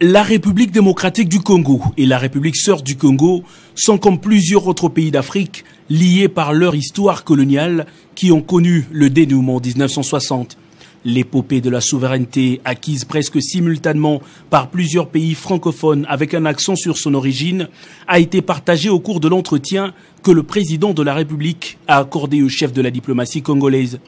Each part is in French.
La République démocratique du Congo et la République sœur du Congo sont comme plusieurs autres pays d'Afrique liés par leur histoire coloniale qui ont connu le dénouement en 1960. L'épopée de la souveraineté acquise presque simultanément par plusieurs pays francophones avec un accent sur son origine a été partagée au cours de l'entretien que le président de la République a accordé au chef de la diplomatie congolaise.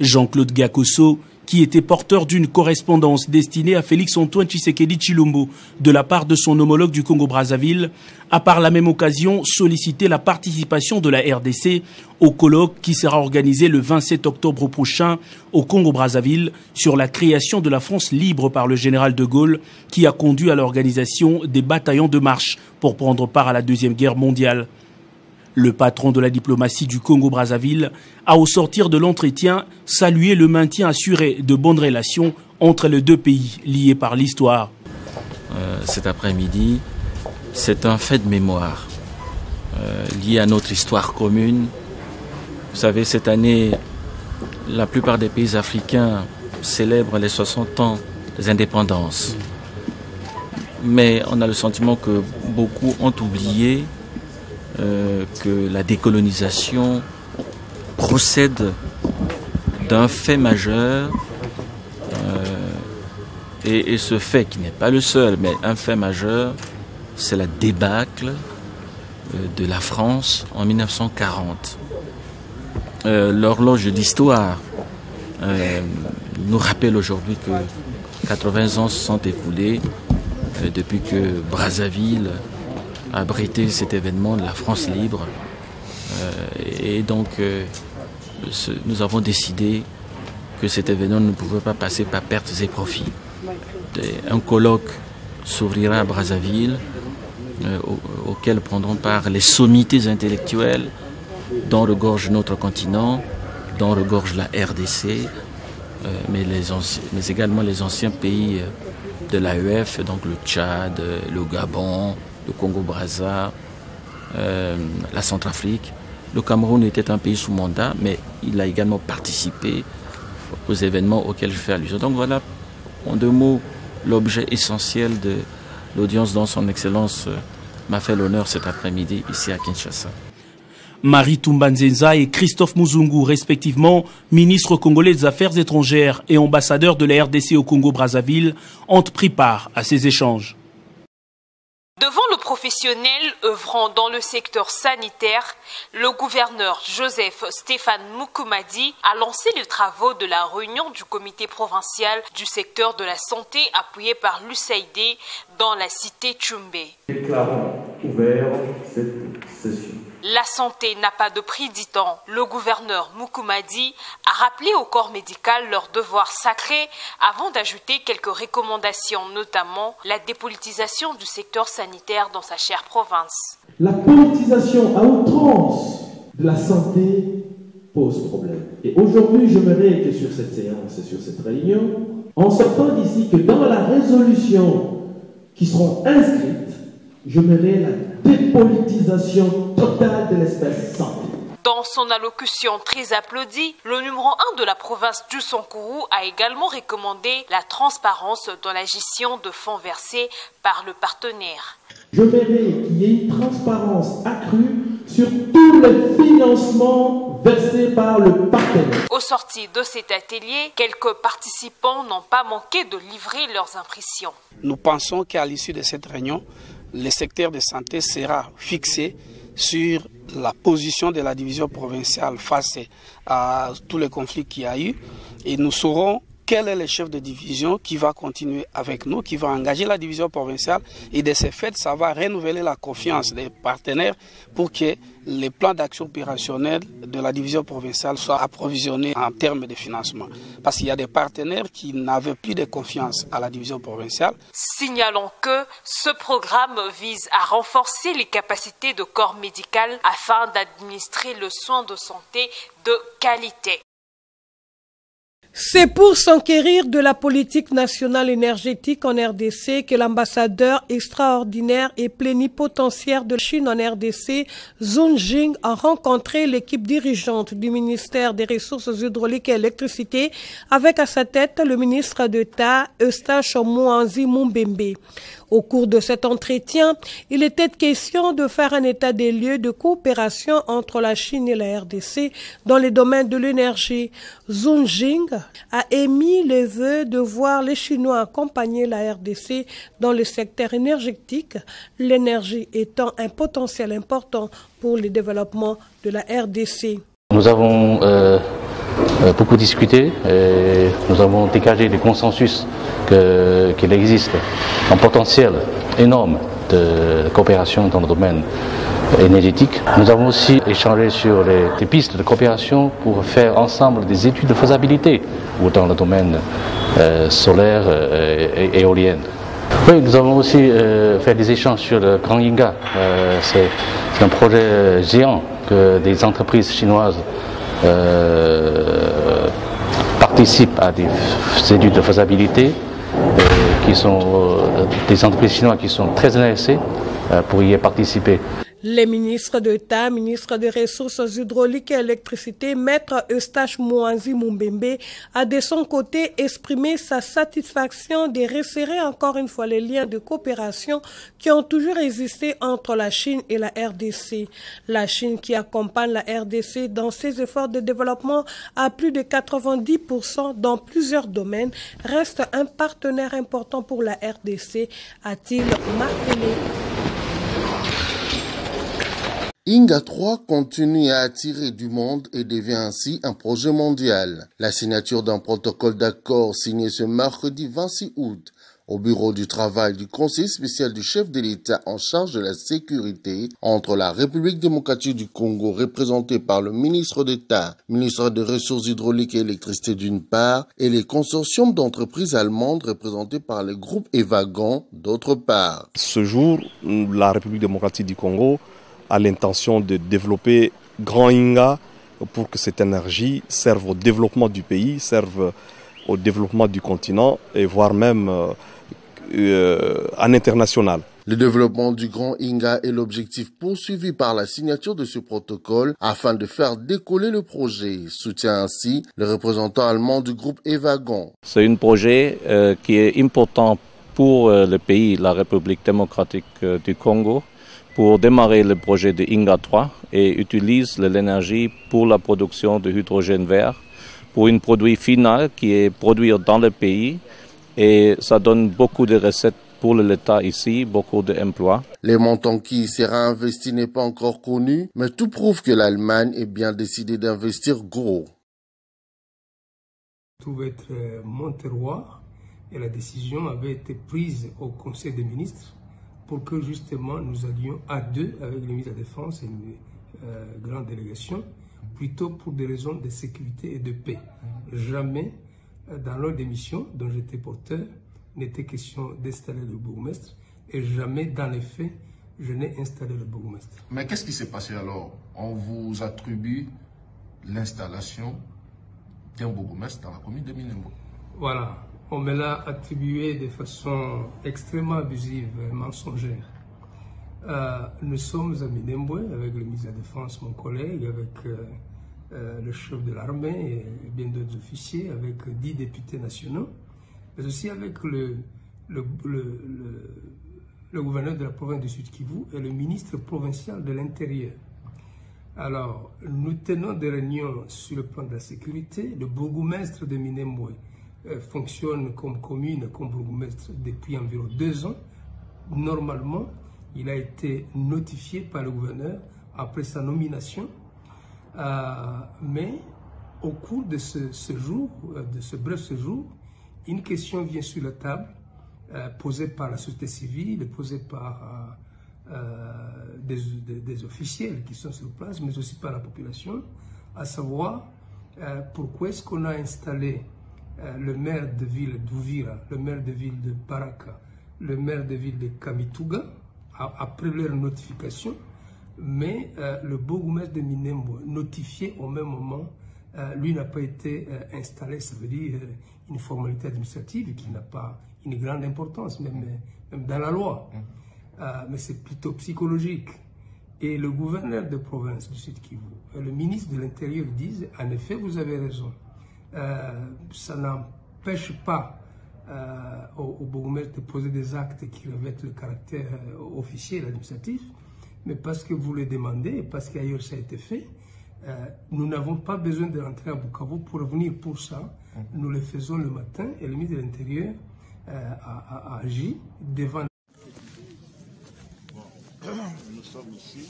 Jean-Claude Gakoso, qui était porteur d'une correspondance destinée à Félix-Antoine Tshisekedi Tshilombo de la part de son homologue du Congo-Brazzaville, a par la même occasion sollicité la participation de la RDC au colloque qui sera organisé le 27 octobre prochain au Congo-Brazzaville sur la création de la France libre par le général de Gaulle, qui a conduit à l'organisation des bataillons de marche pour prendre part à la Deuxième Guerre mondiale. Le patron de la diplomatie du Congo-Brazzaville a, au sortir de l'entretien, salué le maintien assuré de bonnes relations entre les deux pays liés par l'histoire. Cet après-midi, c'est un fait de mémoire lié à notre histoire commune. Vous savez, cette année, la plupart des pays africains célèbrent les 60 ans des indépendances. Mais on a le sentiment que beaucoup ont oublié que la décolonisation procède d'un fait majeur et ce fait qui n'est pas le seul, mais un fait majeur, c'est la débâcle de la France en 1940. L'horloge d'histoire nous rappelle aujourd'hui que 80 ans se sont écoulés depuis que Brazzaville a abrité cet événement de la France libre. Et donc, nous avons décidé que cet événement ne pouvait pas passer par pertes et profits. Un colloque s'ouvrira à Brazzaville, auquel prendront part les sommités intellectuelles dont regorge notre continent, dont regorge la RDC, mais également les anciens pays de l'AEF, donc le Tchad, le Gabon, le Congo-Brazza, la Centrafrique. Le Cameroun était un pays sous mandat, mais il a également participé aux événements auxquels je fais allusion. Donc voilà, en deux mots, l'objet essentiel de l'audience dont son Excellence m'a fait l'honneur cet après-midi ici à Kinshasa. Marie Toumba-Nzenza et Christophe Muzungu, respectivement ministres congolais des Affaires étrangères et ambassadeurs de la RDC au Congo-Brazzaville, ont pris part à ces échanges. Devant le professionnel œuvrant dans le secteur sanitaire, le gouverneur Joseph Stéphane Mukumadi a lancé les travaux de la réunion du comité provincial du secteur de la santé appuyé par l'USAID dans la cité Tchoumbé. Déclarons ouvert cette session. La santé n'a pas de prix, dit-on. Le gouverneur Mukumadi a rappelé au corps médical leur devoir sacré avant d'ajouter quelques recommandations, notamment la dépolitisation du secteur sanitaire dans sa chère province. La politisation à outrance de la santé pose problème. Et aujourd'hui, j'aimerais que sur cette séance et sur cette réunion, en sortant d'ici, que dans la résolution qui seront inscrites, je mènerai la dépolitisation totale de l'espace santé. Dans son allocution très applaudie, le numéro 1 de la province du Sankourou a également recommandé la transparence dans la gestion de fonds versés par le partenaire. Je verrai qu'il y ait une transparence accrue sur tous les financements versés par le partenaire. Au sortir de cet atelier, quelques participants n'ont pas manqué de livrer leurs impressions. Nous pensons qu'à l'issue de cette réunion, le secteur de santé sera fixé sur la position de la division provinciale face à tous les conflits qu'il y a eu. Et nous saurons quel est le chef de division qui va continuer avec nous, qui va engager la division provinciale. Et de ce fait, ça va renouveler la confiance des partenaires pour que les plans d'action opérationnels de la division provinciale soient approvisionnés en termes de financement. Parce qu'il y a des partenaires qui n'avaient plus de confiance à la division provinciale. Signalons que ce programme vise à renforcer les capacités de corps médical afin d'administrer le soin de santé de qualité. C'est pour s'enquérir de la politique nationale énergétique en RDC que l'ambassadeur extraordinaire et plénipotentiaire de Chine en RDC, Zhou Jing, a rencontré l'équipe dirigeante du ministère des Ressources hydrauliques et électricité avec à sa tête le ministre d'État Eustache Mouanzi Mumbembe. Au cours de cet entretien, il était question de faire un état des lieux de coopération entre la Chine et la RDC dans les domaines de l'énergie. Zhou Jing a émis le vœu de voir les Chinois accompagner la RDC dans le secteur énergétique, l'énergie étant un potentiel important pour le développement de la RDC. Nous avons beaucoup discuté et nous avons dégagé des consensus qu'il existe un potentiel énorme de coopération dans le domaine énergétique. Nous avons aussi échangé sur des pistes de coopération pour faire ensemble des études de faisabilité ou dans le domaine solaire et éolien. Oui, nous avons aussi fait des échanges sur le Grand Inga. C'est un projet géant que des entreprises chinoises participent à des études de faisabilité qui sont des entreprises chinoises qui sont très intéressées pour y participer. Les ministres d'État, ministre des Ressources hydrauliques et électricité, maître Eustache Mouanzi Mumbembe, a de son côté exprimé sa satisfaction de resserrer encore une fois les liens de coopération qui ont toujours existé entre la Chine et la RDC. La Chine qui accompagne la RDC dans ses efforts de développement à plus de 90% dans plusieurs domaines reste un partenaire important pour la RDC, a-t-il martelé. Inga 3 continue à attirer du monde et devient ainsi un projet mondial. La signature d'un protocole d'accord signé ce mercredi 26 août au bureau du travail du Conseil spécial du chef de l'État en charge de la sécurité entre la République démocratique du Congo, représentée par le ministre d'État, ministre des Ressources hydrauliques et électricité d'une part, et les consortiums d'entreprises allemandes représentés par le groupe Evagon d'autre part. Ce jour, la République démocratique du Congo a l'intention de développer Grand Inga pour que cette énergie serve au développement du pays, serve au développement du continent et voire même en international. Le développement du Grand Inga est l'objectif poursuivi par la signature de ce protocole afin de faire décoller le projet, soutient ainsi le représentant allemand du groupe Evagon. C'est un projet qui est important pour le pays, la République démocratique du Congo, pour démarrer le projet de Inga 3 et utilise l'énergie pour la production de hydrogène vert pour un produit final qui est produit dans le pays et ça donne beaucoup de recettes pour l'État ici, beaucoup d'emplois. Les montants qui y sera investi n'est pas encore connu, mais tout prouve que l'Allemagne est bien décidée d'investir gros. Tout va être mon terroir et la décision avait été prise au Conseil des ministres pour que justement nous allions à deux avec le ministre de la Défense et une grande délégation, plutôt pour des raisons de sécurité et de paix. Jamais, dans l'ordre des missions dont j'étais porteur, n'était question d'installer le bourgmestre et jamais, dans les faits, je n'ai installé le bourgmestre. Mais qu'est-ce qui s'est passé alors? On vous attribue l'installation d'un bourgmestre dans la commune de Minembwe. Voilà. On me l'a attribué de façon extrêmement abusive et mensongère. Nous sommes à Minembwe avec le ministre de la Défense, mon collègue, avec le chef de l'armée et bien d'autres officiers, avec 10 députés nationaux, mais aussi avec le gouverneur de la province du Sud-Kivu et le ministre provincial de l'Intérieur. Alors, nous tenons des réunions sur le plan de la sécurité. Le bourgmestre de Minembwe fonctionne comme commune, comme bourgmestre depuis environ 2 ans. Normalement, il a été notifié par le gouverneur après sa nomination. Mais au cours de ce bref séjour, une question vient sur la table, posée par la société civile, posée par des officiels qui sont sur place, mais aussi par la population, à savoir pourquoi est-ce qu'on a installé le maire de ville d'Ouvira, le maire de ville de Baraka, le maire de ville de Kamituga, après leur notification, mais le bourgmestre de Minembwe notifié au même moment lui n'a pas été installé, ça veut dire une formalité administrative qui n'a pas une grande importance, même dans la loi. Mais c'est plutôt psychologique. Et le gouverneur de province du Sud Kivu, le ministre de l'Intérieur disent, en effet, vous avez raison. Ça n'empêche pas au bourgmestre de poser des actes qui revêtent le caractère officiel, administratif, mais parce que vous le demandez, et parce qu'ailleurs ça a été fait, nous n'avons pas besoin de rentrer à Bukavu pour revenir pour ça. Nous le faisons le matin et le ministre de l'Intérieur a agi devant. Nous sommes ici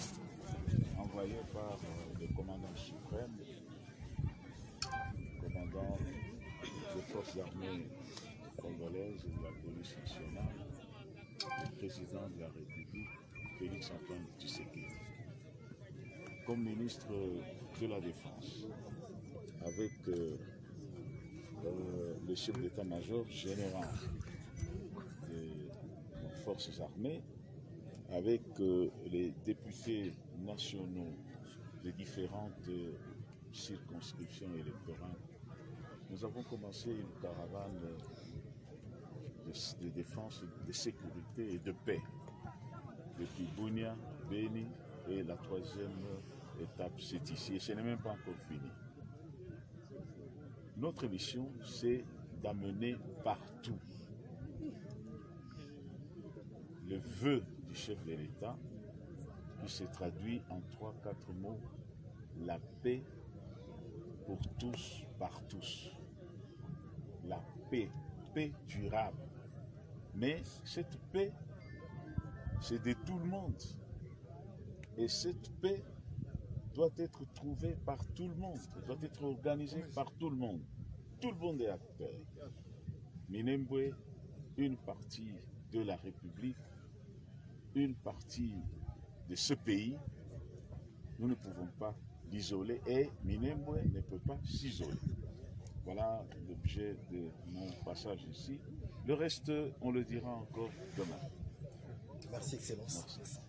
envoyés par le commandant suprême, commandant des forces armées congolaises et de la police nationale, le président de la République, Félix Antoine Tshisekedi. Comme ministre de la Défense, avec le chef d'état-major général des forces armées, avec les députés nationaux des différentes circonscriptions électorales, nous avons commencé une caravane de défense, de sécurité et de paix depuis Bunia, Beni, et la troisième étape c'est ici et ce n'est même pas encore fini. Notre mission, c'est d'amener partout le vœu du chef de l'État qui se traduit en 3-4 mots: la paix pour tous, par tous. La paix, paix durable. Mais cette paix, c'est de tout le monde. Et cette paix doit être trouvée par tout le monde, doit être organisée par tout le monde. Tout le monde est acteur. Minembwe, une partie de la République, une partie de ce pays, nous ne pouvons pas l'isoler et Minembwe ne peut pas s'isoler. Voilà l'objet de mon passage ici. Le reste, on le dira encore demain. Merci, Excellence. Merci.